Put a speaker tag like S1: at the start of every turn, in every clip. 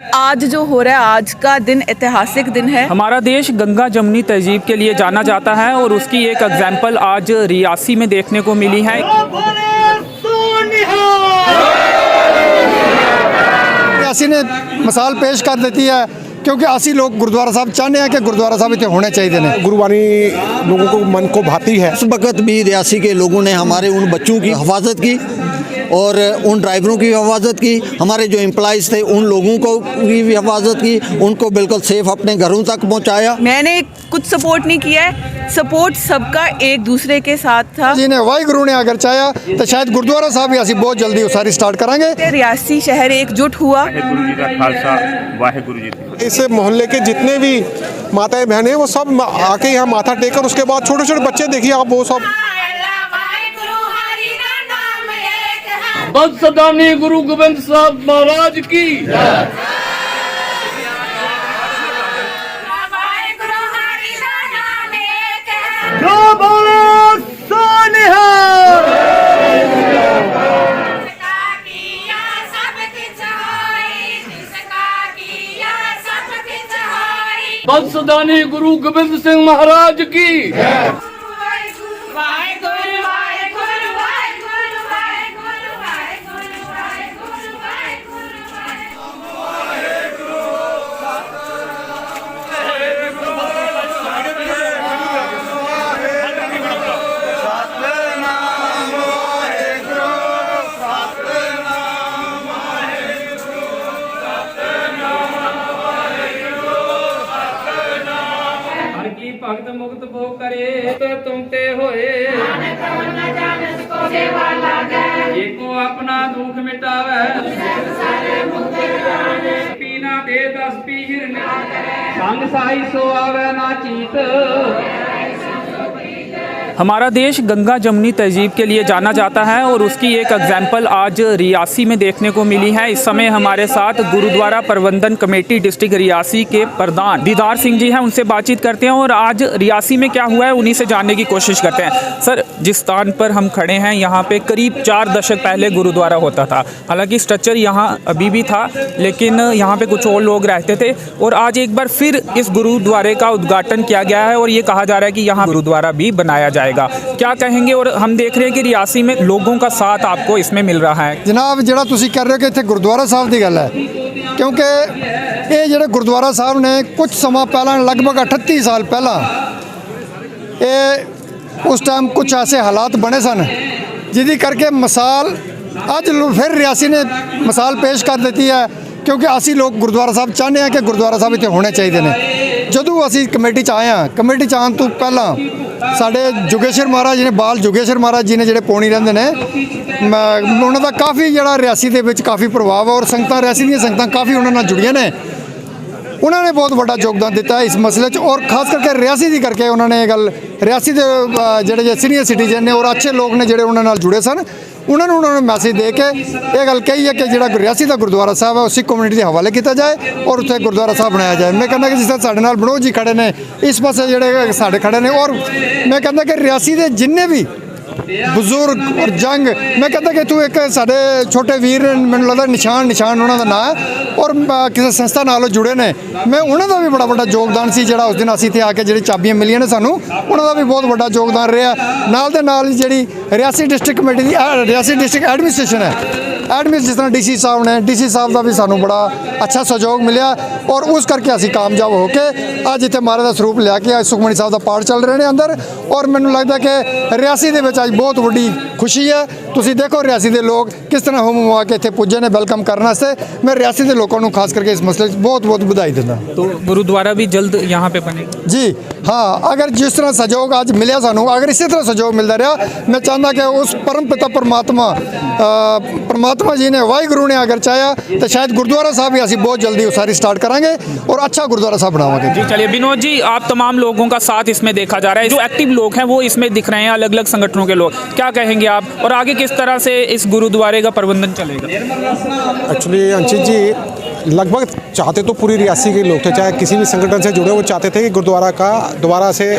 S1: आज जो हो रहा है, आज का दिन ऐतिहासिक दिन है।
S2: हमारा देश गंगा जमुनी तहजीब के लिए जाना जाता है और उसकी एक एग्जाम्पल आज रियासी में देखने को मिली है।
S3: रियासी ने मिसाल पेश कर देती है क्योंकि असी लोग गुरुद्वारा साहब चाहते हैं कि गुरुद्वारा साहब इतने होने चाहिए ने।
S4: गुरुवाणी लोगों को मन को भाती है।
S5: उस वक्त भी रियासी के लोगों ने हमारे उन बच्चों की हिफाजत की और उन ड्राइवरों की हिफाजत की, हमारे जो एम्प्लॉइज़ थे उन लोगों को की भी हिफाजत की, उनको बिल्कुल सेफ अपने घरों तक पहुंचाया।
S1: मैंने कुछ सपोर्ट नहीं किया है, सपोर्ट सबका एक दूसरे के साथ था।
S3: जिन्हें वाहिगुरु ने अगर चाहा तो शायद गुरुद्वारा साहब भी असी बहुत जल्दी उसारी स्टार्ट करांगे।
S1: रियासी शहर एकजुट हुआ।
S6: वाहेगुरु जी का खालसा, वाहेगुरु जी की फतेह।
S4: इस मोहल्ले के जितने भी माताएं बहनें वो सब आके यहाँ माथा टेकर उसके बाद छोटे छोटे बच्चे देखिए आप वो सब।
S7: बदसदानी गुरु गोविंद साहब महाराज की जो बोलो सोनिहा। बदसदानी गुरु गोविंद सिंह महाराज की। भगत मुक्त भो करे तो तुम ते होए, एको अपना दुख मिटावे, पीना दे दस पीर संग साई सो आवे ना चीत।
S2: हमारा देश गंगा जमुनी तहजीब के लिए जाना जाता है और उसकी एक एग्जाम्पल आज रियासी में देखने को मिली है। इस समय हमारे साथ गुरुद्वारा प्रबंधन कमेटी डिस्ट्रिक्ट रियासी के प्रधान दीदार सिंह जी हैं, उनसे बातचीत करते हैं और आज रियासी में क्या हुआ है उन्हीं से जानने की कोशिश करते हैं। सर, जिस स्थान पर हम खड़े हैं यहाँ पे करीब 4 दशक पहले गुरुद्वारा होता था। हालांकि स्ट्रक्चर यहाँ अभी भी था लेकिन यहाँ पे कुछ और लोग रहते थे और आज एक बार फिर इस गुरुद्वारे का उद्घाटन किया गया है और ये कहा जा रहा है कि यहाँ गुरुद्वारा भी बनाया जाएगा। क्या कहेंगे? और हम देख रहे हैं कि रियासी में लोगों का साथ आपको इसमें मिल रहा है।
S3: जनाब जिहड़ा तुसी कर रहे हो कि इत्थे गुरुद्वारा साहब की गल है, क्योंकि ये जिहड़े गुरुद्वारा साहब ने कुछ समा पहला लगभग 38 साल पहला ये उस टाइम कुछ ऐसे हालात बने सन जिहदी करके मिसाल अज फिर रियासी ने मिसाल पेश कर देती है क्योंकि असी लोग गुरुद्वारा साहब चाहते हैं कि गुरुद्वारा साहब इतने होने चाहिए ने। जदों असी कमेटी च आए हैं, कमेटी च आने तो पहला साढ़े जुगेश्वर महाराज जी ने, बाल जुगेश्वर महाराज जी ने जिहड़े पौनी रहिंदे ने, उन्हों का काफ़ी जिहड़ा रियासी दे विच काफ़ी प्रभाव है और संगतां रियासी दी संगतां काफ़ी उन्होंने नाल जुड़ियां ने। उन्होंने बहुत बड़ा योगदान दिता है इस मसले और खास करके रियासी दी करके उन्होंने गल रियासी के जिहड़े सीनियर सिटीजन ने और अच्छे लोग ने जिहड़े उन्होंने नाल जुड़े सन, उन्होंने मैसेज दे के ये गल कही है कि जिहड़ा रियासी का गुरुद्वारा साहब है सिख कम्यूनिटी के हवाले किया जाए और उत्थे गुरुद्वारा साहब बनाया जाए। मैं कहना कि जिस तरह साडे नाल बनोद जी खड़े ने, इस पासे जिहड़े साडे खड़े ने, और मैं कहना कि रियासी के जिन्ने भी बुजुर्ग और जंग, मैं कहता कि तू एक साढ़े छोटे वीर मैंने लगता निशान उन्होंने का नाम है और किसी संस्था नालों जुड़े ने। मैं उन्होंने भी बड़ा बड़ा योगदान सी जिहड़ा उस दिन असीं इत्थे आके जिहड़ी चाबियां मिलियां ने सानू, उन्होंने भी बहुत बड़ा योगदान रहा। नाल दे नाल जिहड़ी रियासी डिस्ट्रिक्ट कमेटी की रियासी डिस्ट्रिक्ट एडमिनिस्ट्रेशन है, जिस तरह DC साहब ने, DC साहब का भी सानू बड़ा अच्छा सहयोग मिला और उस करके असीं कामयाब होके अज इत्थे महाराज का स्वरूप लिया के सुखमनी साहब का पाठ चल रहे हैं अंदर। और मैनूं लगता कि रियासी दे विच अज बहुत बड़ी खुशी है। तुसीं देखो रियासी के लोग किस तरह हुम हुआ के इत्थे पुजे ने वेलकम करने वास्ते। मैं रियासी के लोगों को खास करके इस मसले बहुत बहुत बधाई देना।
S2: तो गुरुद्वारा भी जल्द यहाँ पे बनेगा
S3: जी हाँ, अगर जिस तरह सहयोग आज मिले सानू, अगर इसी तरह सहयोग मिलता रहा, मैं चाहता कि उस परम पिता परमात्मा जी ने, वाहिगुरु ने अगर चाहा तो शायद गुरुद्वारा साहब भी असी बहुत जल्दी उसारी स्टार्ट करांगे और अच्छा गुरुद्वारा साहब बनावांगे।
S2: जी चलिए विनोद जी, आप तमाम लोगों का साथ इसमें देखा जा रहा है, जो एक्टिव लोग हैं वो इसमें दिख रहे हैं, अलग अलग संगठनों के लोग, क्या कहेंगे आप और आगे किस तरह से इस गुरुद्वारे का प्रबंधन चलेगा?
S4: एक्चुअली अंशित जी, लगभग चाहते तो पूरी रियासी के लोग थे, चाहे किसी भी संगठन से जुड़े, वो चाहते थे कि गुरुद्वारा का दोबारा से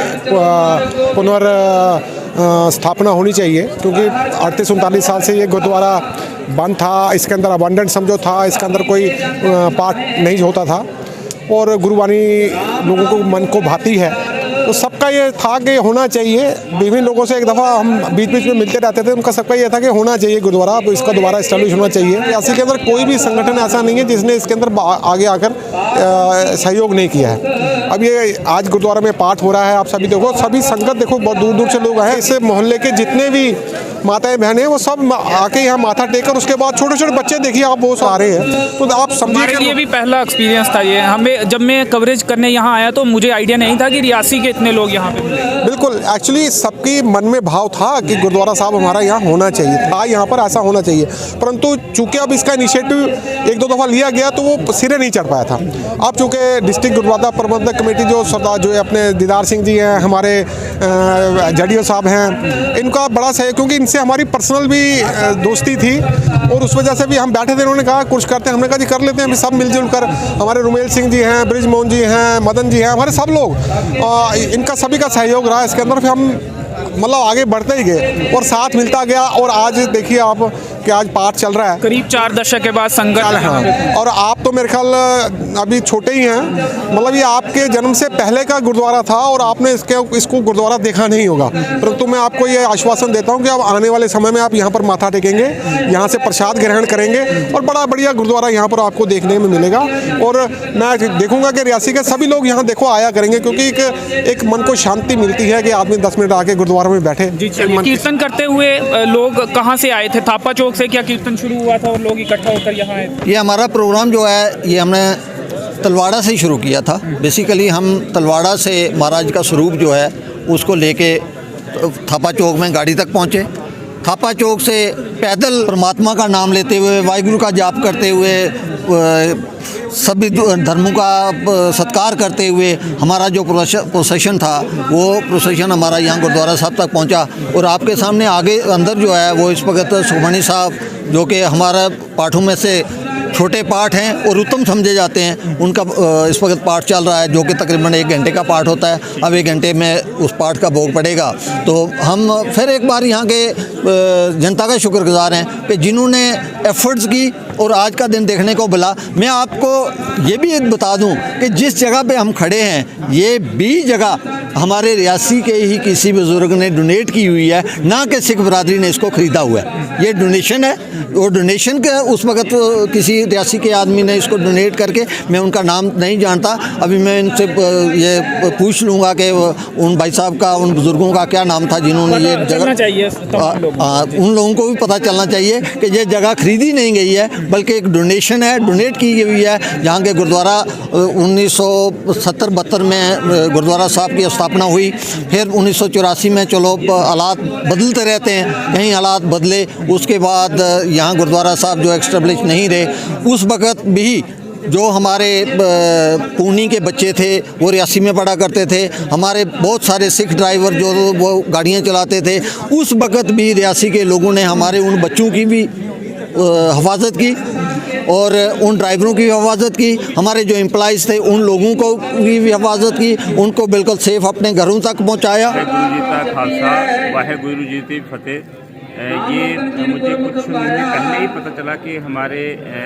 S4: स्थापना होनी चाहिए, क्योंकि 38-39 साल से ये गुरुद्वारा बंद था। इसके अंदर अबंडेंट समझो था, इसके अंदर कोई पाठ नहीं होता था और गुरुवाणी लोगों को मन को भाती है। तो सबका ये था कि होना चाहिए। विभिन्न लोगों से एक दफ़ा हम बीच बीच में मिलते रहते थे, उनका सबका ये था कि होना चाहिए गुरुद्वारा, अब इसका दोबारा इस्टेब्लिश होना चाहिए। रियासी के अंदर कोई भी संगठन ऐसा नहीं है जिसने इसके अंदर आगे आकर सहयोग नहीं किया है। अब ये आज गुरुद्वारा में पाठ हो रहा है, आप सभी देखो, सभी संगत देखो, बहुत दूर दूर से लोग आए। इस मोहल्ले के जितने भी माताएं बहनें वो सब आके यहाँ माथा टेक कर उसके बाद छोटे छोटे बच्चे देखिए आप वो आ रहे हैं, तो आप समझिए
S2: ये भी पहला एक्सपीरियंस था ये हमें। जब मैं कवरेज करने यहाँ आया तो मुझे आइडिया नहीं था कि रियासी के इतने लोग यहाँ पे मिले।
S4: बिल्कुल, एक्चुअली सबके मन में भाव था कि गुरुद्वारा साहब हमारा यहाँ होना चाहिए था, यहाँ पर ऐसा होना चाहिए, परंतु चूंकि अब इसका इनिशिएटिव एक दो दफ़ा लिया गया तो वो सिरे नहीं चढ़ पाया था। अब चूँकि डिस्ट्रिक्ट गुरुद्वारा प्रबंधक कमेटी जो सरदार जो है अपने दीदार सिंह जी हैं, हमारे जडीओ साहब हैं, इनका बड़ा सहयोग, क्योंकि इनसे हमारी पर्सनल भी दोस्ती थी और उस वजह से भी हम बैठे थे, उन्होंने कहा कुछ करते हैं, हमने कहा जी कर लेते हैं, हम सब मिलजुल कर। हमारे रुमेल सिंह जी हैं, ब्रिजमोहन जी हैं, मदन जी हैं, हमारे सब लोग, इनका सभी का सहयोग रहा इसके अंदर। फिर हम मतलब आगे बढ़ते ही गए और साथ मिलता गया और आज देखिए आप कि आज पाठ चल रहा है
S2: करीब 4 दशक के बाद संगत।
S4: हाँ, और आप तो मेरे ख्याल अभी छोटे ही हैं, मतलब ये आपके जन्म से पहले का गुरुद्वारा था और आपने इसको गुरुद्वारा देखा नहीं होगा, परंतु मैं आपको ये आश्वासन देता हूँ कि अब आने वाले समय में आप यहाँ पर माथा टेकेंगे, यहाँ से प्रसाद ग्रहण करेंगे और बड़ा बढ़िया गुरुद्वारा यहाँ पर आपको देखने में मिलेगा। और मैं देखूंगा कि रियासी के सभी लोग यहाँ देखो आया करेंगे, क्योंकि एक मन को शांति मिलती है कि आदमी 10 मिनट आके गुरुद्वारा में बैठे।
S2: कीर्तन करते हुए लोग कहाँ से आए थे? थापा चौक से क्या कीर्तन शुरू हुआ था और लोग इकट्ठा होकर यहाँ आए?
S5: ये हमारा प्रोग्राम जो है ये हमने तलवाड़ा से ही शुरू किया था। बेसिकली हम तलवाड़ा से महाराज का स्वरूप जो है उसको लेके थापा चौक में गाड़ी तक पहुँचे। थापा चौक से पैदल परमात्मा का नाम लेते हुए, वाहिगुरु का जाप करते हुए, सभी धर्मों का सत्कार करते हुए हमारा जो प्रोसेशन था वो प्रोसेशन हमारा यहाँ गुरुद्वारा साहब तक पहुँचा। और आपके सामने आगे अंदर जो है वो इस वक्त सुखमणि साहब, जो कि हमारा पाठों में से छोटे पाठ हैं और उत्तम समझे जाते हैं, उनका इस वक्त पाठ चल रहा है, जो कि तकरीबन 1 घंटे का पाठ होता है। अब 1 घंटे में उस पाठ का भोग पड़ेगा। तो हम फिर एक बार यहाँ के जनता का शुक्रगुजार हैं कि जिन्होंने एफर्ट्स की और आज का दिन देखने को मिला। मैं आपको ये भी बता दूं कि जिस जगह पे हम खड़े हैं ये भी जगह हमारे रियासी के ही किसी बुजुर्ग ने डोनेट की हुई है, ना कि सिख बरादरी ने इसको ख़रीदा हुआ है। ये डोनेशन है और डोनेशन के उस वक्त किसी रियासी के आदमी ने इसको डोनेट करके, मैं उनका नाम नहीं जानता, अभी मैं इनसे ये पूछ लूँगा कि उन भाई साहब का, उन बुज़ुर्गों का क्या नाम था जिन्होंने ये जगह चाहिए। उन लोगों को भी पता चलना चाहिए कि ये जगह खरीदी नहीं गई है बल्कि एक डोनेशन है, डोनेट की हुई है। यहाँ के गुरुद्वारा 1970-72 में गुरुद्वारा साहब की स्थापना हुई। फिर 1984 में चलो हालात बदलते रहते हैं, कहीं हालात बदले, उसके बाद यहाँ गुरुद्वारा साहब जो एस्टेब्लिश नहीं रहे, उस वक़्त भी जो हमारे पूनी के बच्चे थे वो रियासी में पढ़ा करते थे। हमारे बहुत सारे सिख ड्राइवर जो वो गाड़ियाँ चलाते थे, उस वक़्त भी रियासी के लोगों ने हमारे उन बच्चों की भी हिफाजत की और उन ड्राइवरों की हिफाजत की। हमारे जो एम्प्लॉइज़ थे उन लोगों को की भी हिफाजत की, उनको बिल्कुल सेफ अपने घरों तक पहुँचाया।
S6: वाहेगुरु जी का खालसा, वाहेगुरु जी की फतेह। ये मुझे कुछ महीने पहले ही पता चला कि हमारे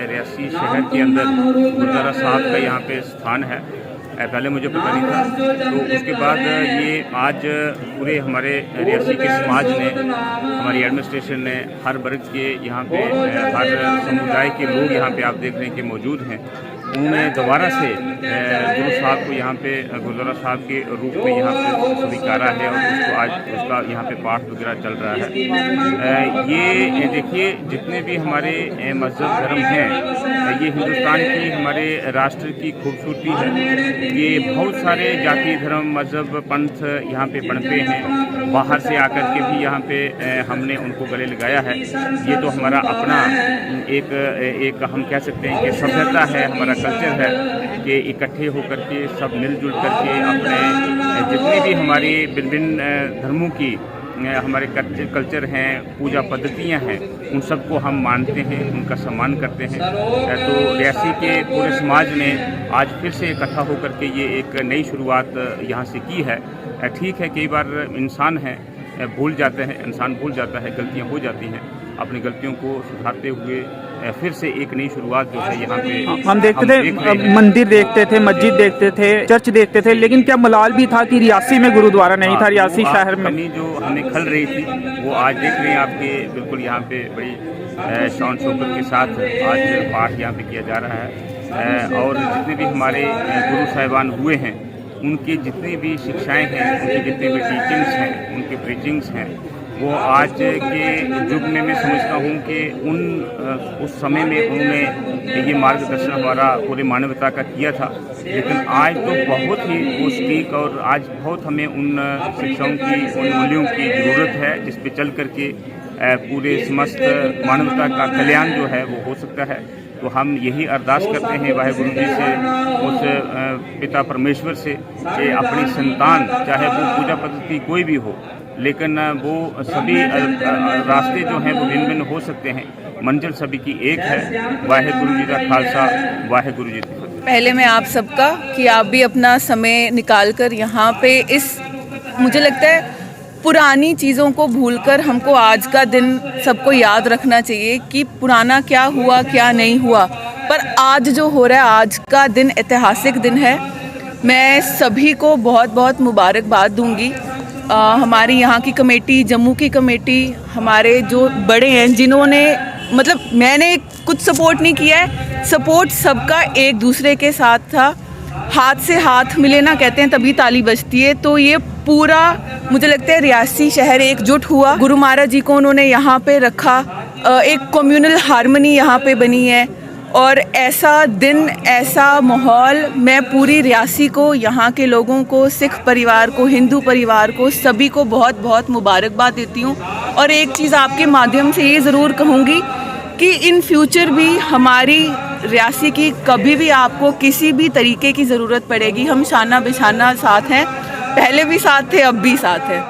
S6: रियासी शहर के अंदर गुरुद्वारा साहब का यहाँ पे स्थान है। पहले मुझे पता नहीं था, तो उसके बाद ये आज पूरे हमारे रियासी के समाज ने, हमारी एडमिनिस्ट्रेशन ने, हर वर्ग के यहाँ पे, हर समुदाय के लोग यहाँ पे आप देख रहे हैं कि मौजूद हैं। उन्होंने दोबारा से गुरु साहब को यहाँ पे गुरुद्वारा साहब के रूप में यहाँ पे स्वीकारा है और उसको आज उसका यहाँ पे पाठ वगैरह चल रहा है। ये देखिए जितने भी हमारे मज़हब धर्म हैं, ये हिंदुस्तान की, हमारे राष्ट्र की खूबसूरती है। ये बहुत सारे जाति धर्म मज़हब पंथ यहाँ पे पनपे हैं, बाहर से आकर के भी यहाँ पे हमने उनको गले लगाया है। ये तो हमारा अपना एक हम कह सकते हैं कि सभ्यता है, हमारा कल्चर है कि इकट्ठे होकर के सब मिलजुल करके अपने जितनी भी हमारी विभिन्न धर्मों की हमारे कल्चर हैं, पूजा पद्धतियां हैं, उन सबको हम मानते हैं, उनका सम्मान करते हैं। तो रियासी के पूरे समाज ने आज फिर से इकट्ठा होकर के ये एक नई शुरुआत यहाँ से की है। ठीक है, कई बार इंसान हैं भूल जाते हैं, इंसान भूल जाता है, गलतियां हो जाती हैं। अपनी गलतियों को सुधारते हुए फिर से एक नई शुरुआत जो है यहाँ पे
S2: हम देखते थे, मंदिर देखते थे, मस्जिद देखते थे, चर्च देखते थे, लेकिन क्या मलाल भी था कि रियासी में गुरुद्वारा नहीं था, रियासी शहर में
S6: कमी जो हमें खल रही थी वो आज देख रहे हैं आपके बिल्कुल यहाँ पे बड़ी शान शौकत के साथ आज पाठ यहाँ पे किया जा रहा है। और जितने भी हमारे गुरु साहिबान हुए हैं उनकी जितनी भी शिक्षाएं हैं, उनकी जितनी भी टीचिंग्स हैं, उनकी प्रीचिंग्स हैं, वो आज के युग में मैं समझता हूँ कि उस समय में उन्होंने ये मार्गदर्शन हमारा पूरी मानवता का किया था। लेकिन आज तो बहुत ही वो स्टीक और आज बहुत हमें उन शिक्षाओं की, उन मूल्यों की ज़रूरत है जिस पे चल करके पूरे समस्त मानवता का कल्याण जो है वो हो सकता है। तो हम यही अरदास करते हैं वाहेगुरु जी से, उस पिता परमेश्वर से कि अपनी संतान, चाहे वो पूजा पद्धति कोई भी हो, लेकिन वो सभी रास्ते जो हैं वो भिन्न भिन्न हो सकते हैं, मंजिल सभी की एक है। वाहेगुरु जी का खालसा, वाहेगुरु जी की फतेह।
S1: पहले मैं आप सबका कि आप भी अपना समय निकाल कर यहाँ पे मुझे लगता है पुरानी चीज़ों को भूलकर हमको आज का दिन सबको याद रखना चाहिए कि पुराना क्या हुआ क्या नहीं हुआ, पर आज जो हो रहा है, आज का दिन ऐतिहासिक दिन है। मैं सभी को बहुत बहुत मुबारकबाद दूंगी। हमारी यहाँ की कमेटी, जम्मू की कमेटी, हमारे जो बड़े हैं जिन्होंने, मतलब मैंने कुछ सपोर्ट नहीं किया है, सपोर्ट सबका एक दूसरे के साथ था। हाथ से हाथ मिले ना कहते हैं तभी ताली बजती है। तो ये पूरा मुझे लगता है रियासी शहर एकजुट हुआ। गुरु महाराज जी को उन्होंने यहाँ पे रखा, एक कम्युनल हार्मनी यहाँ पे बनी है। और ऐसा दिन, ऐसा माहौल, मैं पूरी रियासी को, यहाँ के लोगों को, सिख परिवार को, हिंदू परिवार को, सभी को बहुत बहुत मुबारकबाद देती हूँ। और एक चीज़ आपके माध्यम से ये ज़रूर कहूँगी कि इन फ्यूचर भी हमारी रियासी की कभी भी आपको किसी भी तरीके की ज़रूरत पड़ेगी, हम शाना बिशाना साथ हैं, पहले भी साथ थे, अब भी साथ हैं।